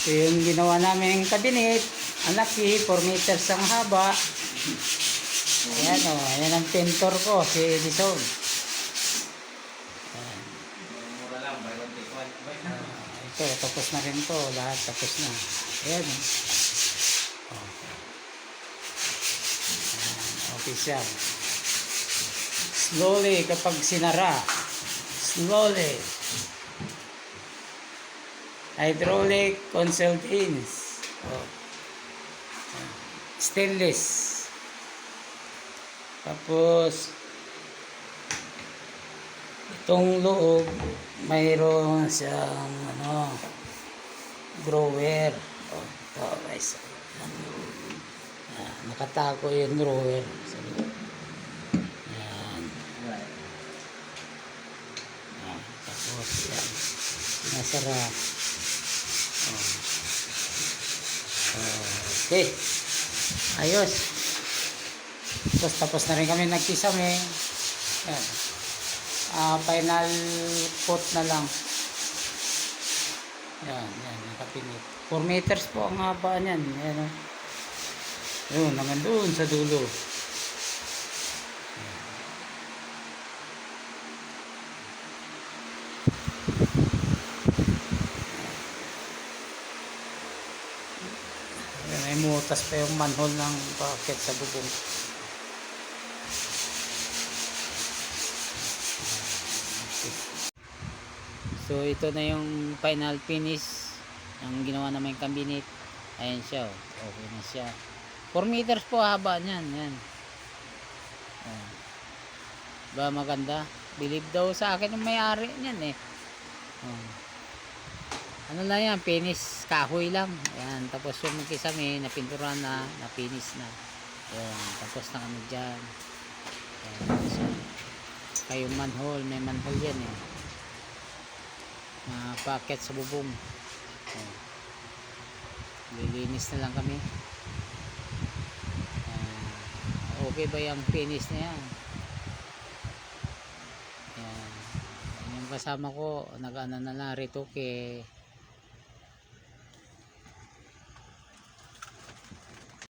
Ito yung ginawa namin cabinet. Ang laki, 4 meters ang haba. Ayan o, ayan ang pintor ko, si Edison. Mura lang, buy one take one. Ito, tapos na rin to. Lahat tapos na. Ayan. Official. Slowly kapag sinara. Slowly. Hydraulic consultants. Stainless. Tapos itong loob mayroon siyang drawer. Ito guys. Nakatago yung drawer. Yan. Tapos yan. Nasara. Okay. Ayos. Tapos na rin kami nagkisame. Yan. Final coat na lang. Yan. Nakapinit. 4 meters po ang haba niyan. Yan o. Yun, naman doon sa dulo. May mutas pa yung manhole ng bucket sa bubong. So ito na yung final finish ng ginawa namin cabinet. Ayan siya, okay na siya. 4 meters po haba niyan, yan. Ba maganda? Believe daw sa akin ng may-ari niyan eh. Ano na yan, finish kahoy lang. Ayan, tapos yung magkisame, napinturan na, na-finish na. Ayan, tapos na kami dyan. Ayan, so, kayong manhole, may manhole yan eh. Packet sa bubong. Ayan. Lilinis na lang kami. Okay ba yung finish na yan? Ayan. Yung kasama ko, nag-ano na lang, retoke.